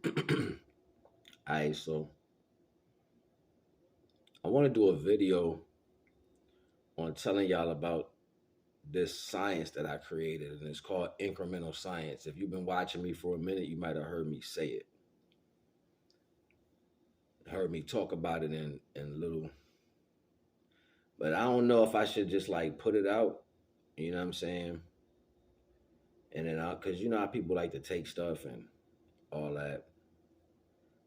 Alright, so I want to do a video on telling y'all about this science that I created, and it's called incremental science. If you've been watching me for a minute, you might have heard me say it, heard me talk about it in little, but I don't know if I should just like put it out, you know what I'm saying? And then because you know how people like to take stuff and all that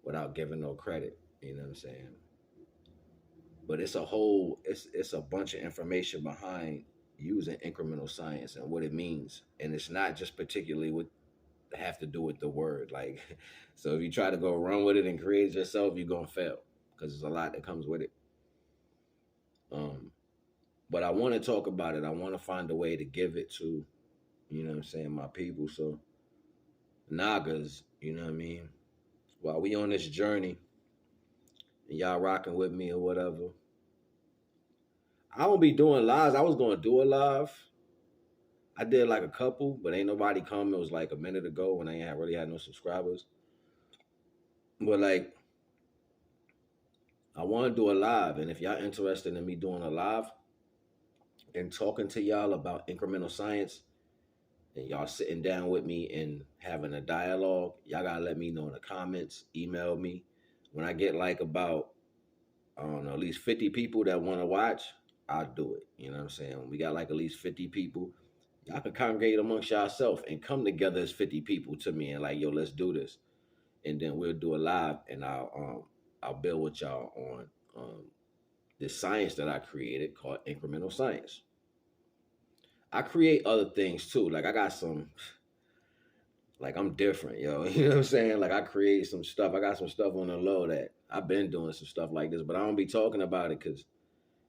without giving no credit, you know what I'm saying? But it's a bunch of information behind using incremental science and what it means, and it's not just particularly what have to do with the word. Like, so if you try to go run with it and create it yourself, you're gonna fail because there's a lot that comes with it. Um, but I want to talk about it. I want to find a way to give it to, you know what I'm saying, my people. So Nagas, you know what I mean. While we on this journey and y'all rocking with me or whatever, I won't be doing lives. I was gonna do a live. I did like a couple, but ain't nobody come. It was like a minute ago when I ain't really had no subscribers. But like, I want to do a live, and if y'all interested in me doing a live and talking to y'all about incremental science, and y'all sitting down with me and having a dialogue, y'all gotta let me know in the comments. Email me when I get like about I don't know at least 50 people that want to watch. I'll do it. You know what I'm saying? When we got like at least 50 people, y'all can congregate amongst yourself and come together as 50 people to me and like, yo, let's do this. And then we'll do a live, and I'll build with y'all on this science that I created called incremental science. I create other things too. Like I got some, like I'm different, yo. You know what I'm saying? Like I create some stuff. I got some stuff on the low that I've been doing some stuff like this, but I don't be talking about it because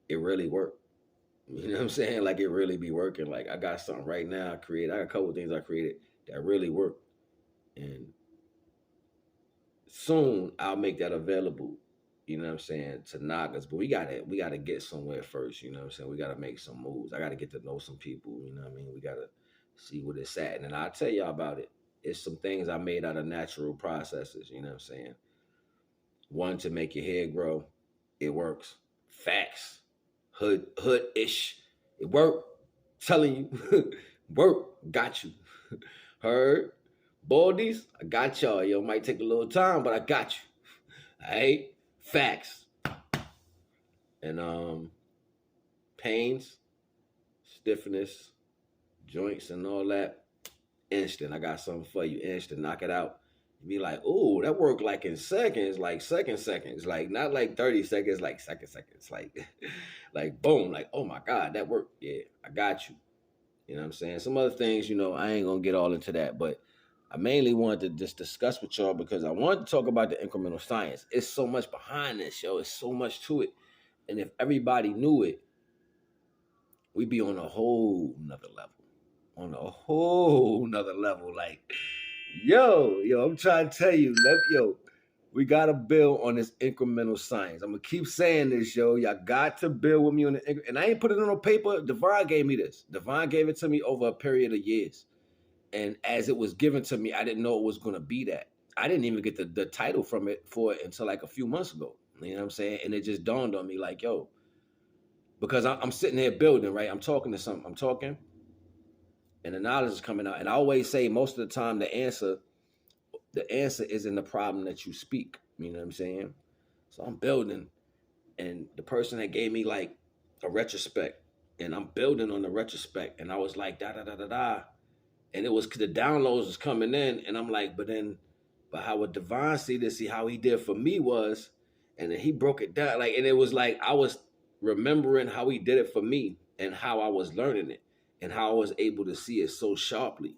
it really worked. You know what I'm saying? Like it really be working. Like I got something right now I created. I got a couple things I created that really work. And soon I'll make that available, you know what I'm saying, to Nagas. But we gotta get somewhere first, you know what I'm saying? We gotta make some moves. I gotta get to know some people, you know what I mean? We gotta see what it's at. And I'll tell y'all about it. It's some things I made out of natural processes, you know what I'm saying? One to make your hair grow. It works. Facts. Hood-ish. It worked. Telling you. Work. Got you. Heard? Baldies, I got y'all. Yo, might take a little time, but I got you. All right? Facts. And pains, stiffness, joints and all that. Instant. I got something for you. Instant. Knock it out. You be like, oh, that worked like in seconds, like seconds. Like not like 30 seconds, like seconds. Like like boom, like, oh my God, that worked. Yeah, I got you. You know what I'm saying? Some other things, you know, I ain't gonna get all into that, but I mainly wanted to just discuss with y'all because I wanted to talk about the incremental science. It's so much behind this, yo. It's so much to it. And if everybody knew it, we'd be on a whole nother level. On a whole nother level. Like, yo, I'm trying to tell you, we gotta build on this incremental science. I'm gonna keep saying this, yo. Y'all got to build with me on the and I ain't put it on no paper. Devon gave me this. Devon gave it to me over a period of years. And as it was given to me, I didn't know it was gonna be that. I didn't even get the title from it for it until like a few months ago. You know what I'm saying? And it just dawned on me, like, yo, because I'm sitting here building, right? I'm talking to something. I'm talking, and the knowledge is coming out. And I always say, most of the time, the answer is in the problem that you speak. You know what I'm saying? So I'm building, and the person that gave me like a retrospect, and I'm building on the retrospect, and I was like, da da da da da, and it was the downloads was coming in, and I'm like, but how would Devon see this? See how he did for me was, and then he broke it down, like, and it was like I was remembering how he did it for me and how I was learning it and how I was able to see it so sharply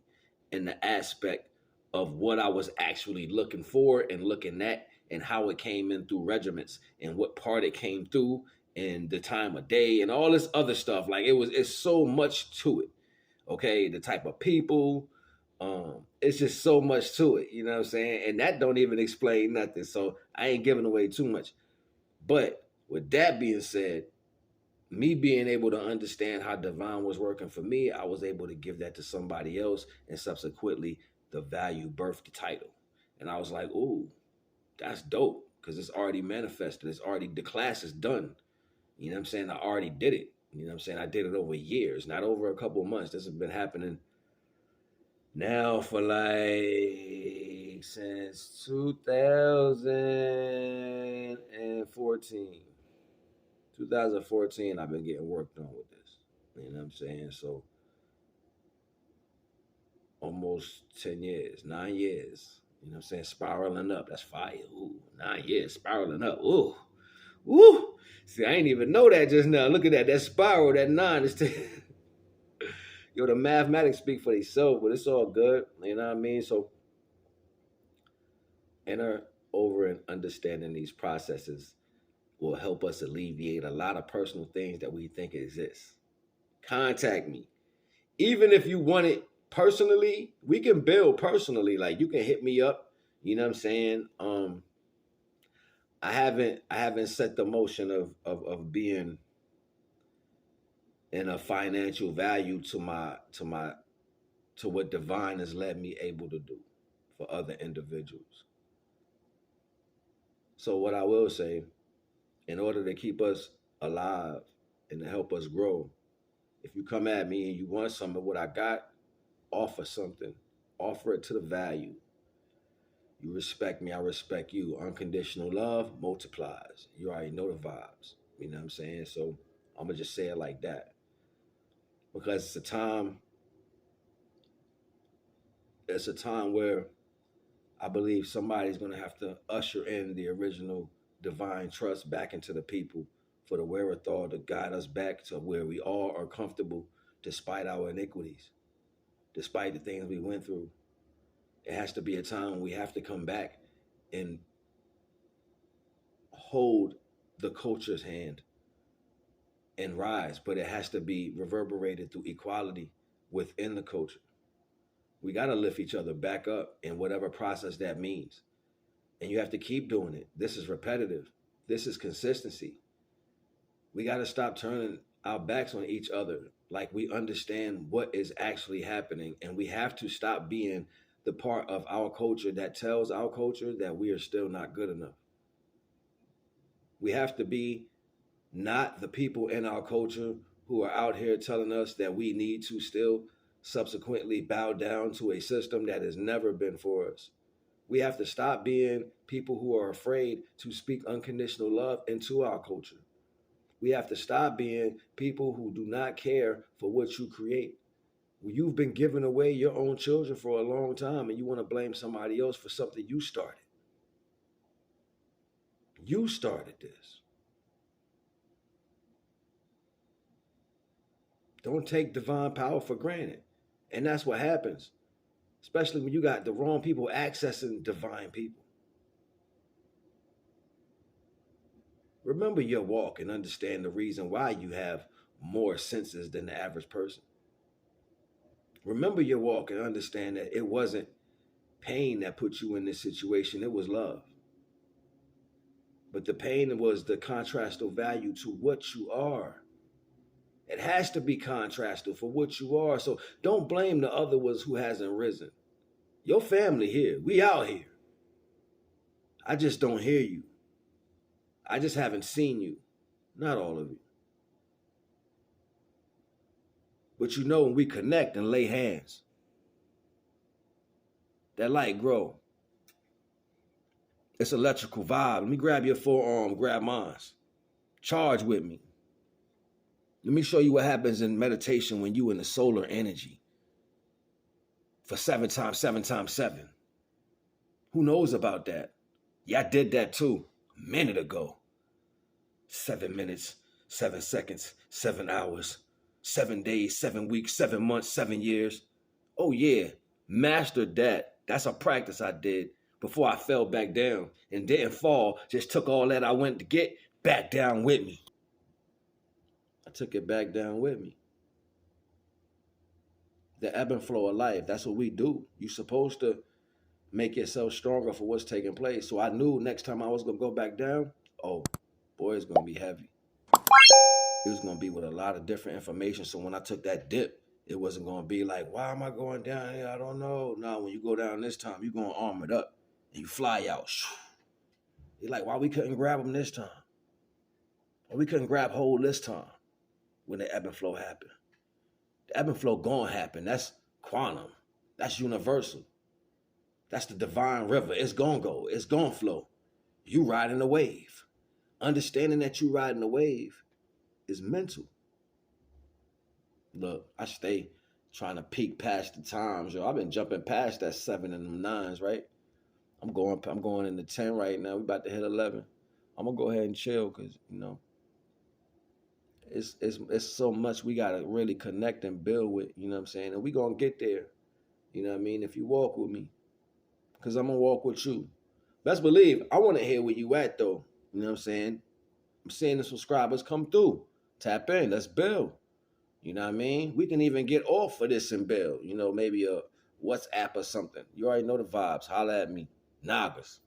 in the aspect of what I was actually looking for and looking at and how it came in through regiments and what part it came through and the time of day and all this other stuff. Like it's so much to it. Okay, the type of people, it's just so much to it, you know what I'm saying? And that don't even explain nothing. So I ain't giving away too much. But with that being said, me being able to understand how divine was working for me, I was able to give that to somebody else, and subsequently the value birthed the title. And I was like, ooh, that's dope because it's already manifested. It's already, the class is done. You know what I'm saying? I already did it. You know what I'm saying? I did it over years, not over a couple of months. This has been happening now for like since 2014. 2014, I've been getting worked on with this. You know what I'm saying? So almost 10 years, 9 years. You know what I'm saying? Spiraling up. That's fire. Ooh, 9 years spiraling up. Ooh. Woo! See, I ain't even know that just now. Look at that. That spiral, that nine is yo, the mathematics speak for themselves, but it's all good. You know what I mean? So enter over and understanding these processes will help us alleviate a lot of personal things that we think exist. Contact me. Even if you want it personally, we can build personally. Like you can hit me up. You know what I'm saying? I haven't set the motion of being in a financial value to what divine has led me able to do for other individuals. So what I will say, in order to keep us alive and to help us grow, if you come at me and you want some of what I got, offer something. Offer it to the value. You respect me, I respect you. Unconditional love multiplies. You already know the vibes. You know what I'm saying? So I'm gonna just say it like that. Because it's a time where I believe somebody's gonna have to usher in the original divine trust back into the people for the wherewithal to guide us back to where we all are comfortable despite our iniquities, despite the things we went through. It has to be a time when we have to come back and hold the culture's hand and rise, but it has to be reverberated through equality within the culture. We got to lift each other back up in whatever process that means. And you have to keep doing it. This is repetitive. This is consistency. We got to stop turning our backs on each other like we understand what is actually happening. And we have to stop being the part of our culture that tells our culture that we are still not good enough. We have to be not the people in our culture who are out here telling us that we need to still subsequently bow down to a system that has never been for us. We have to stop being people who are afraid to speak unconditional love into our culture. We have to stop being people who do not care for what you create. You've been giving away your own children for a long time and you want to blame somebody else for something you started. You started this. Don't take divine power for granted. And that's what happens, especially when you got the wrong people accessing divine people. Remember your walk and understand the reason why you have more senses than the average person. Remember your walk and understand that it wasn't pain that put you in this situation, it was love. But the pain was the contrastal value to what you are. It has to be contrastal for what you are. So don't blame the other ones who hasn't risen. Your family here, we out here. I just don't hear you. I just haven't seen you. Not all of you. But you know when we connect and lay hands, that light grow. It's electrical vibe. Let me grab your forearm, grab mine. Charge with me. Let me show you what happens in meditation when you in the solar energy for 7 times 7 times 7. Who knows about that? Yeah, I did that too a minute ago. 7 minutes, 7 seconds, 7 hours, 7 days, 7 weeks, 7 months, 7 years. Oh yeah, mastered that. That's a practice I did before I fell back down and didn't fall. Just took all that I went to get back down with me. I took it back down with me. The ebb and flow of life, that's what we do. You're supposed to make yourself stronger for what's taking place. So I knew next time I was going to go back down, oh, boy, it's going to be heavy. It was going to be with a lot of different information. So when I took that dip, it wasn't going to be like, why am I going down here? I don't know. No, when you go down this time, you're going to arm it up. and you fly out. You're like, why we couldn't grab them this time? Why we couldn't grab hold this time when the ebb and flow happened? The ebb and flow gonna happen. That's quantum. That's universal. That's the divine river. It's gonna go. It's gonna flow. You riding the wave. Understanding that you riding the wave is mental. Look, I stay trying to peek past the times, yo. I've been jumping past that 7 and them 9s, right? I'm going into 10 right now. We about to hit 11. I'm gonna go ahead and chill because it's so much we gotta really connect and build with, you know what I'm saying? And we gonna get there, you know what I mean, if you walk with me. Cause I'm gonna walk with you. Best believe I wanna hear where you at though. You know what I'm saying? I'm seeing the subscribers come through. Tap in, let's build. You know what I mean? We can even get off of this and build. Maybe a WhatsApp or something. You already know the vibes. Holla at me. Nagas.